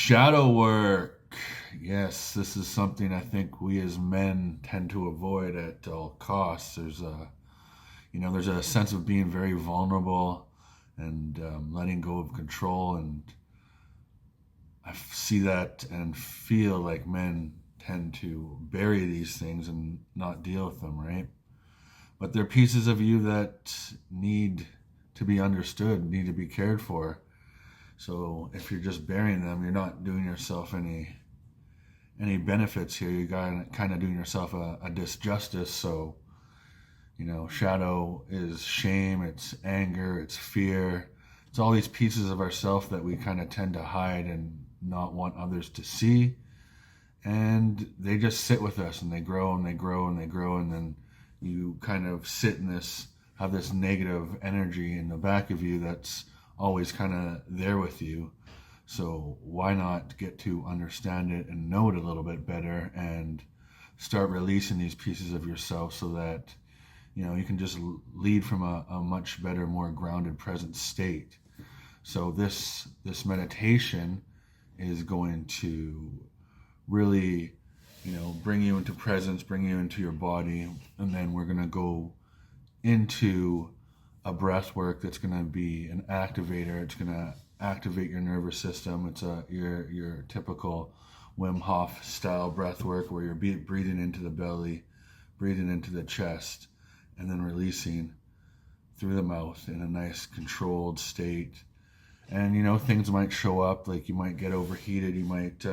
Shadow work. Yes, this is something I think we as men tend to avoid at all costs. There's a sense of being very vulnerable and letting go of control, and I see that and feel like men tend to bury these things and not deal with them, right? But they're pieces of you that need to be understood, need to be cared for. So if you're just burying them, you're not doing yourself any benefits here. You got kind of doing yourself a disjustice. So, shadow is shame, it's anger, it's fear. It's all these pieces of ourself that we kind of tend to hide and not want others to see. And they just sit with us, and they grow and they grow and they grow. And then you kind of have this negative energy in the back of you that's always kind of there with you. So why not get to understand it and know it a little bit better and start releasing these pieces of yourself so that you can just lead from a much better, more grounded, present state. So this meditation is going to really bring you into presence, bring you into your body, and then we're going to go into a breath work that's going to be an activator. It's going to activate your nervous system. It's your typical Wim Hof style breath work where you're breathing into the belly, breathing into the chest, and then releasing through the mouth in a nice controlled state. And things might show up, like you might get overheated, you might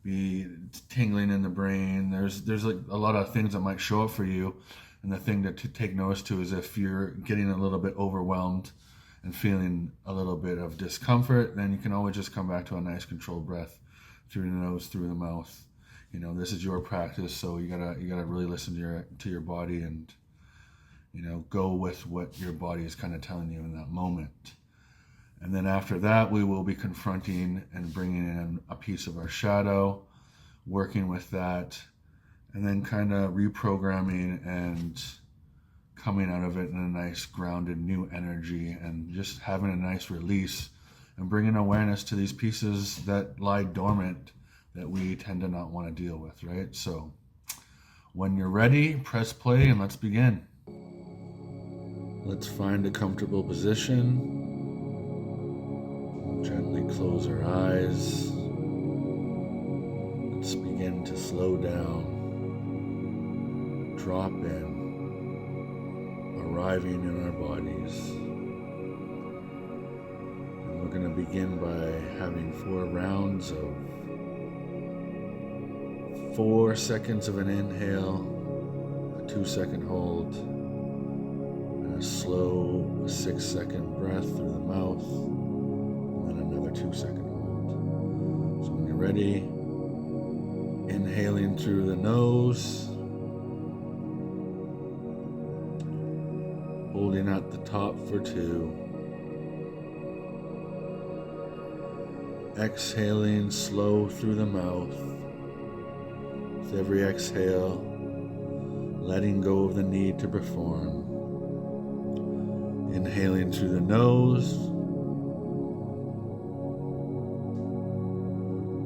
be tingling in the brain. There's like a lot of things that might show up for you. And the thing to take notice to is if you're getting a little bit overwhelmed and feeling a little bit of discomfort, then you can always just come back to a nice controlled breath through the nose, through the mouth. This is your practice, so you gotta really listen to your body and go with what your body is kind of telling you in that moment. And then after that, we will be confronting and bringing in a piece of our shadow, working with that, and then kind of reprogramming and coming out of it in a nice grounded new energy and just having a nice release and bringing awareness to these pieces that lie dormant that we tend to not want to deal with, right? So when you're ready, press play and let's begin. Let's find a comfortable position. Gently close our eyes. Let's begin to slow down. Drop in, arriving in our bodies. And we're going to begin by having 4 rounds of 4 seconds of an inhale, a 2-second hold, and a slow 6-second breath through the mouth, and then another 2-second hold. So when you're ready, inhaling through the nose, holding at the top for 2. Exhaling slow through the mouth. With every exhale, letting go of the need to perform. Inhaling through the nose.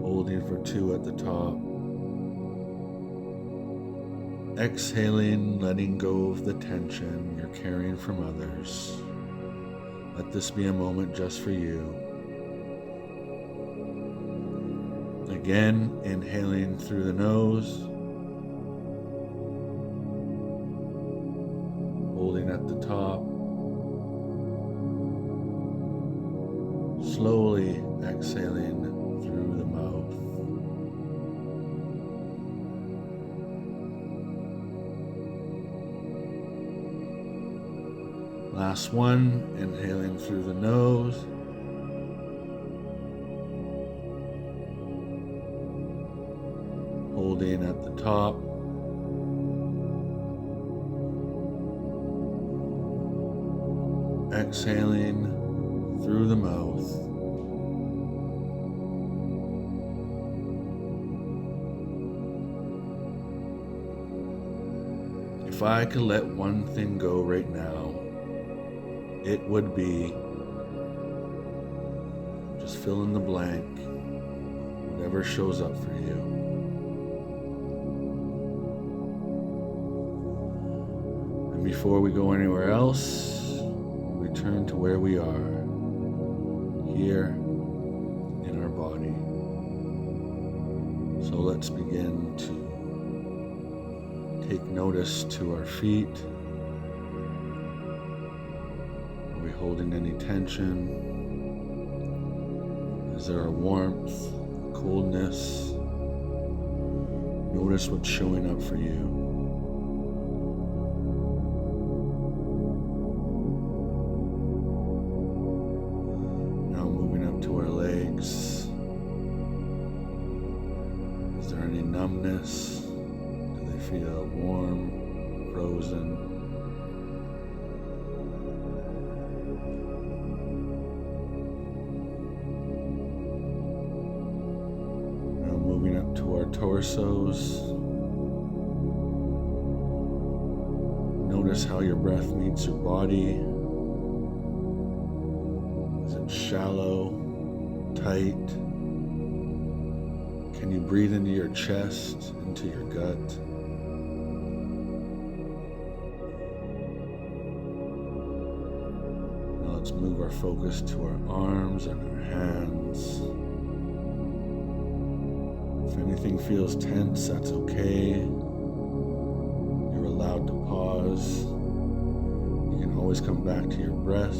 Holding for 2 at the top. Exhaling, letting go of the tension you're carrying from others. Let this be a moment just for you. Again, inhaling through the nose. Holding at the top. Slowly exhaling through the mouth. Last one, inhaling through the nose. Holding at the top. Exhaling through the mouth. If I could let one thing go right now, it would be just fill in the blank. whatever shows up for you. And before we go anywhere else, return to where we are, here in our body. So let's begin to take notice to our feet. Are we holding any tension? Is there a warmth, coldness? Notice what's showing up for you. Now moving up to our legs. Is there any numbness? Do they feel warm, frozen? Moving up to our torsos. Notice how your breath meets your body. Is it shallow, tight? Can you breathe into your chest, into your gut? Now let's move our focus to our arms and our hands. If anything feels tense, that's okay. You're allowed to pause. You can always come back to your breath.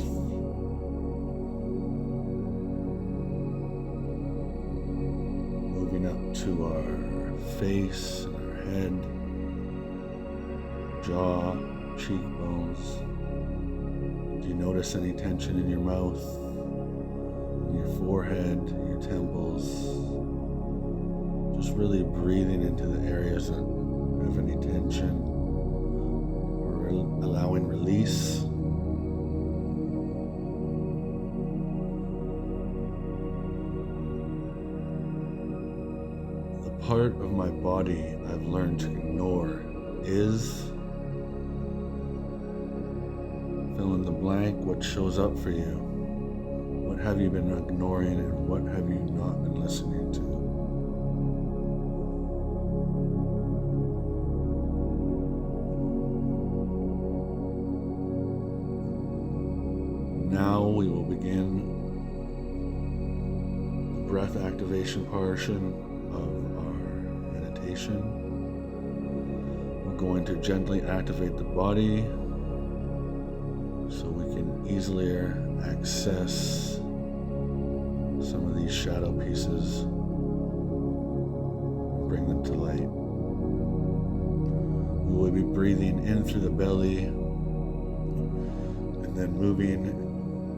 Moving up to our face, our head, jaw, cheekbones. Do you notice any tension in your mouth, in your forehead, your temples? Just really breathing into the areas that have any tension, or allowing release. The part of my body I've learned to ignore is, fill in the blank, what shows up for you. What have you been ignoring and what have you not been listening to? Now we will begin the breath activation portion of our meditation. We're going to gently activate the body so we can easily access some of these shadow pieces and bring them to light. We will be breathing in through the belly and then moving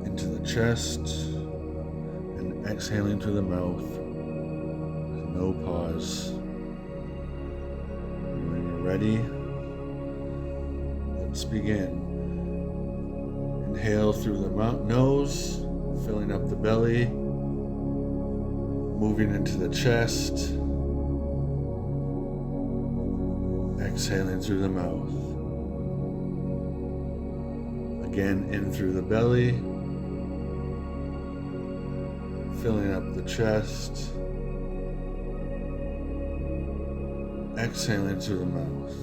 into the chest and exhaling through the mouth with no pause. And when you're ready, let's begin. Inhale through the nose, filling up the belly, moving into the chest, exhaling through the mouth. Again, in through the belly, filling up the chest, exhaling through the mouth.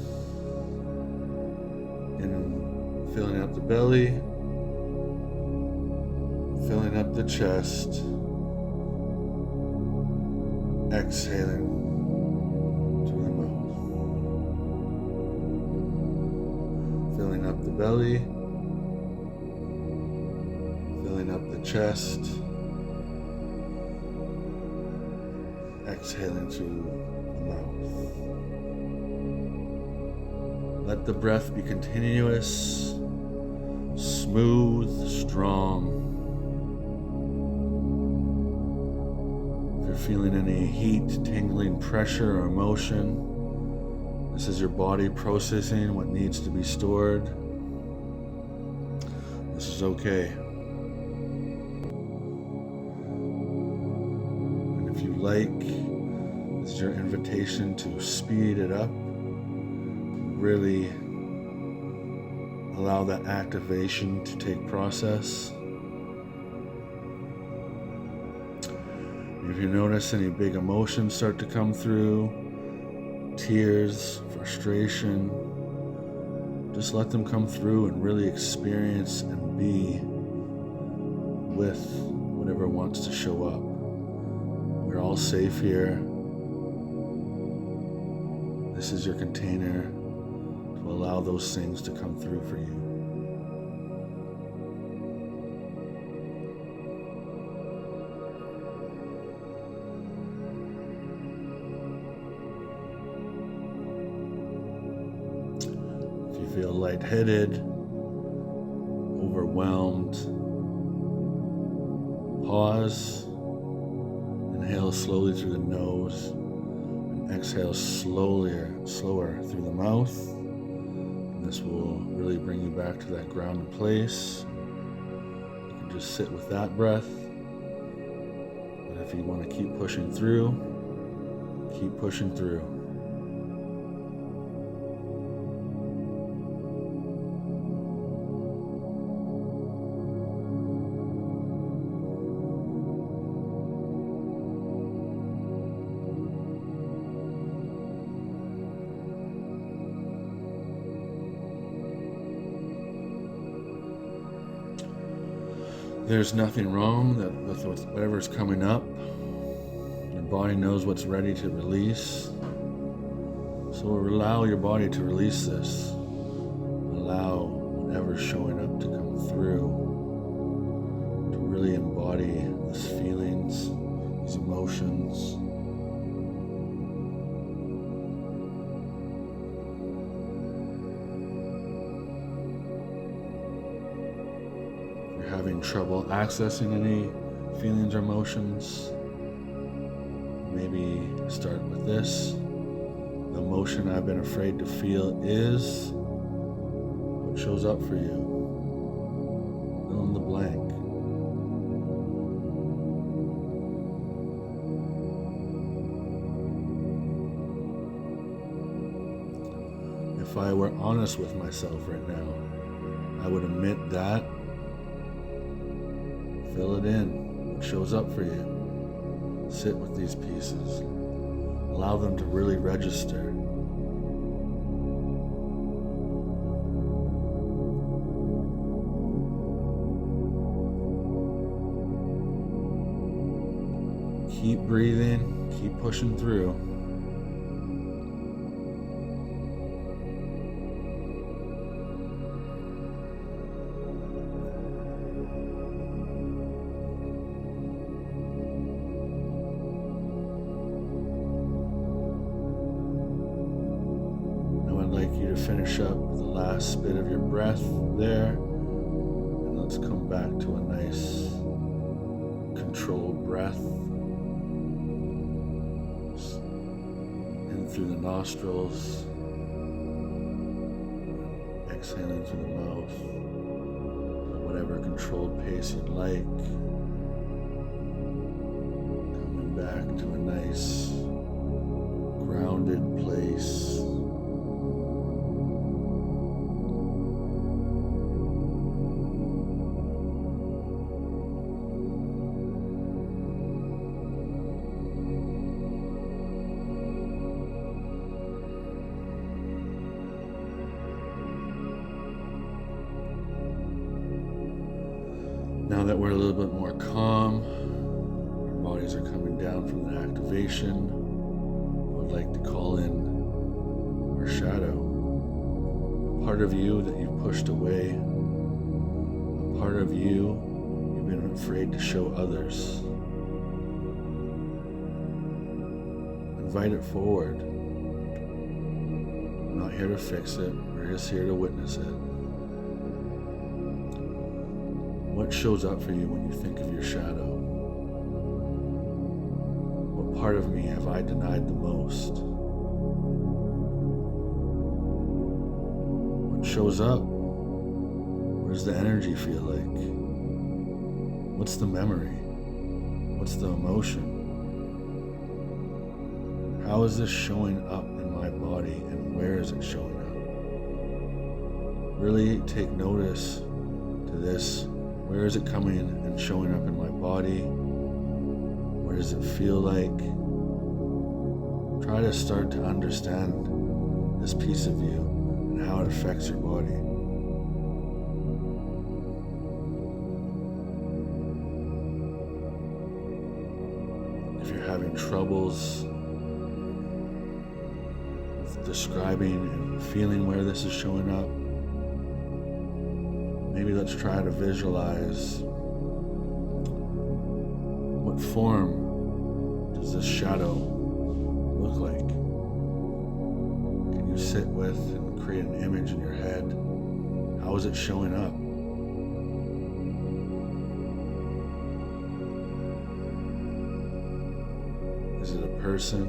In, filling up the belly, filling up the chest, exhaling through the mouth. Filling up the belly, filling up the chest, exhaling through the mouth. Let the breath be continuous, smooth, strong. If you're feeling any heat, tingling, pressure, or emotion, this is your body processing what needs to be stored. This is okay. And if you like, this is your invitation to speed it up. Really allow that activation to take process. If you notice any big emotions start to come through, tears, frustration, just let them come through and really experience and be with whatever wants to show up. We're all safe here. This is your container to allow those things to come through for you. If you feel lightheaded, overwhelmed, pause, inhale slowly through the nose, and exhale slower through the mouth. And this will really bring you back to that grounded place. You can just sit with that breath. But if you want to keep pushing through, keep pushing through. There's nothing wrong with whatever's coming up. Your body knows what's ready to release. So allow your body to release this. Allow whatever's showing up to come through, to really embody these feelings, these emotions. Having trouble accessing any feelings or emotions, maybe start with this. The emotion I've been afraid to feel is what shows up for you. Fill in the blank. If I were honest with myself right now, I would admit that. Fill it in. What shows up for you? Sit with these pieces. Allow them to really register. Keep breathing. Keep pushing through. Finish up the last bit of your breath there, and let's come back to a nice controlled breath in through the nostrils, exhaling through the mouth at whatever controlled pace you'd like, coming back to a nice grounded place. Now that we're a little bit more calm, our bodies are coming down from the activation, I would like to call in our shadow, a part of you that you've pushed away, a part of you you've been afraid to show others. Invite it forward. I'm not here to fix it, we're just here to witness it. What shows up for you when you think of your shadow? What part of me have I denied the most? What shows up? What does the energy feel like? What's the memory? What's the emotion? How is this showing up in my body, and where is it showing up? Really take notice to this. Where is it coming and showing up in my body? What does it feel like? Try to start to understand this piece of you and how it affects your body. If you're having troubles with describing and feeling where this is showing up, maybe let's try to visualize what form does this shadow look like. Can you sit with and create an image in your head? How is it showing up? Is it a person?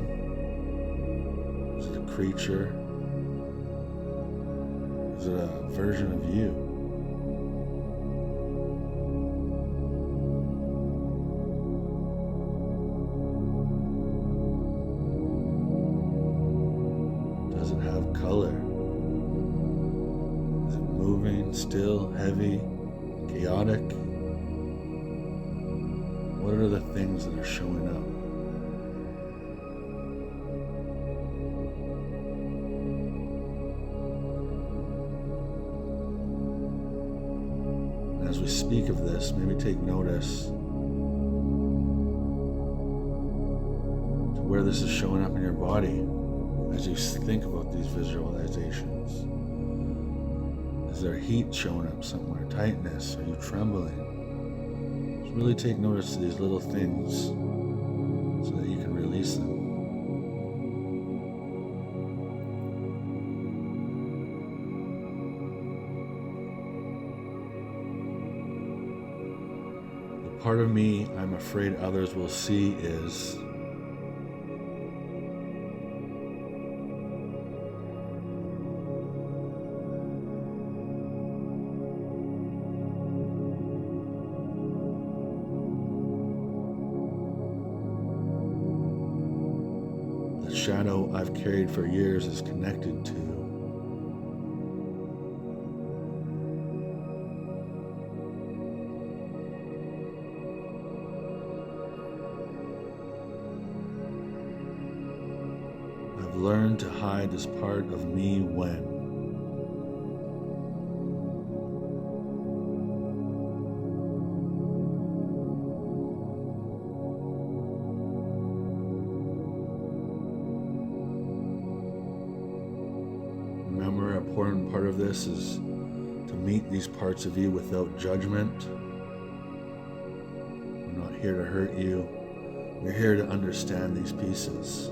Is it a creature? Is it a version of you? Does it have color? Is it moving, still, heavy, chaotic? What are the things that are showing up? As we speak of this, maybe take notice to where this is showing up in your body as you think about these visualizations. Is there heat showing up somewhere? Tightness? Are you trembling? Just really take notice to these little things so that you can release them. Part of me I'm afraid others will see is the shadow I've carried for years is connected to. Learn to hide this part of me when. Remember, an important part of this is to meet these parts of you without judgment. I'm not here to hurt you. We're here to understand these pieces.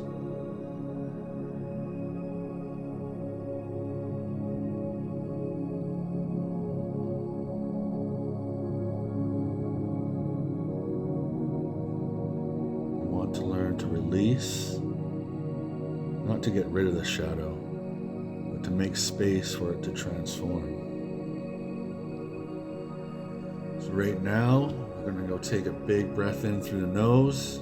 To learn to release, not to get rid of the shadow, but to make space for it to transform. So right now, we're going to go take a big breath in through the nose,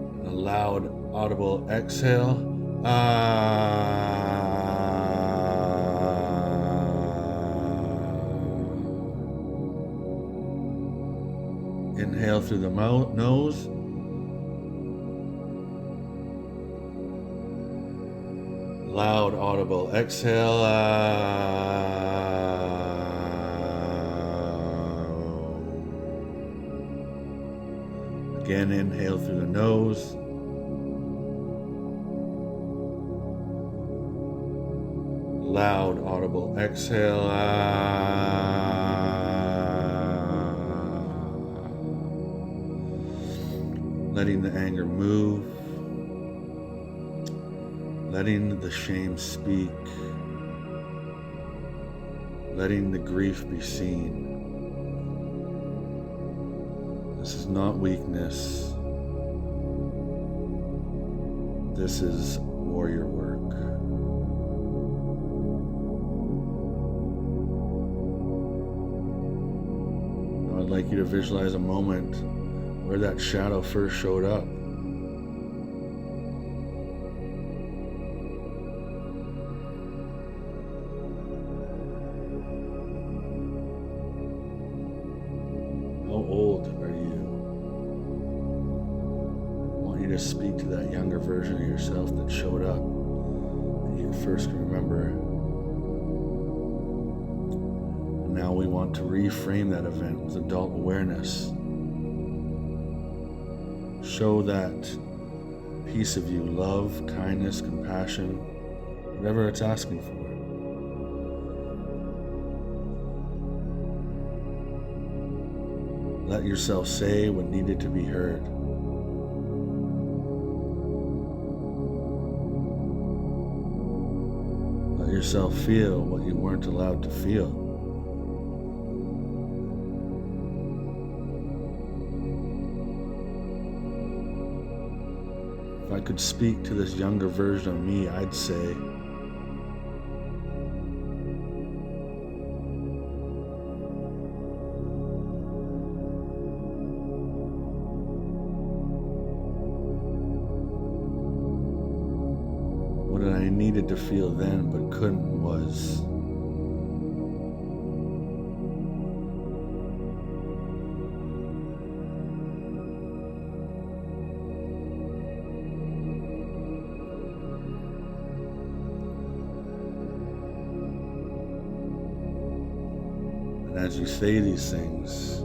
and a loud, audible exhale. Inhale through the nose. Loud, audible exhale. Again, inhale through the nose. Loud, audible exhale. Letting the anger move, letting the shame speak, letting the grief be seen. This is not weakness. This is warrior work. Now I'd like you to visualize a moment where that shadow first showed up. How you to speak to that younger version of yourself that showed up, that you first can remember. And now we want to reframe that event with adult awareness. Show that piece of you, love, kindness, compassion, whatever it's asking for. Let yourself say what needed to be heard. Let yourself feel what you weren't allowed to feel. If I could speak to this younger version of me, I'd say, what I needed to feel then but couldn't was and as you say these things,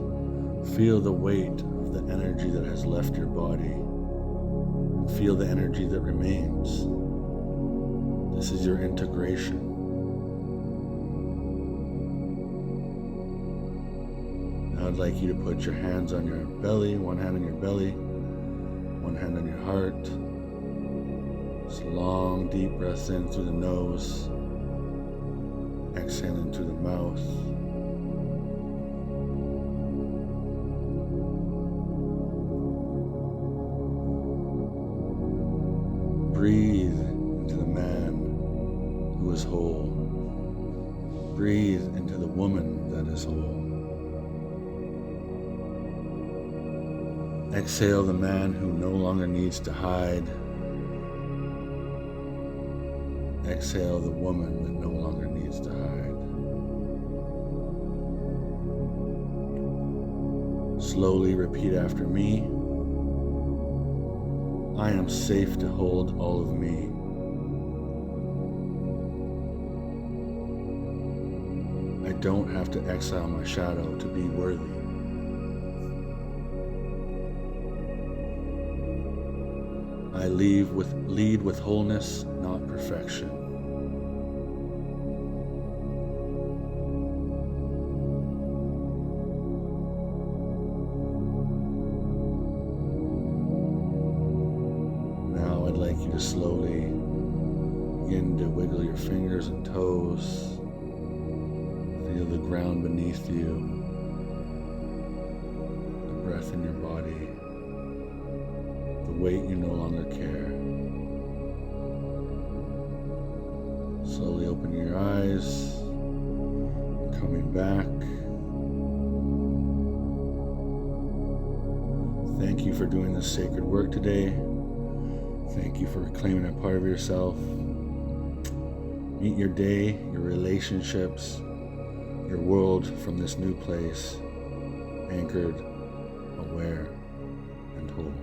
feel the weight of the energy that has left your body and feel the energy that remains. This is your integration. Now I'd like you to put your hands on your belly, one hand on your belly, one hand on your heart. Just long, deep breaths in through the nose, exhaling through the mouth. Breathe into the man who is whole. Breathe into the woman that is whole. Exhale the man who no longer needs to hide. Exhale the woman that no longer needs to hide. Slowly repeat after me. I am safe to hold all of me. I don't have to exile my shadow to be worthy. I lead with wholeness, not perfection. Now I'd like you to slowly begin to wiggle your fingers and toes. Feel the ground beneath you, the breath in your body, the weight you no longer care. Slowly open your eyes, coming back. Thank you for doing this sacred work today. Thank you for reclaiming a part of yourself. Meet your day, your relationships, your world from this new place, anchored, aware, and whole.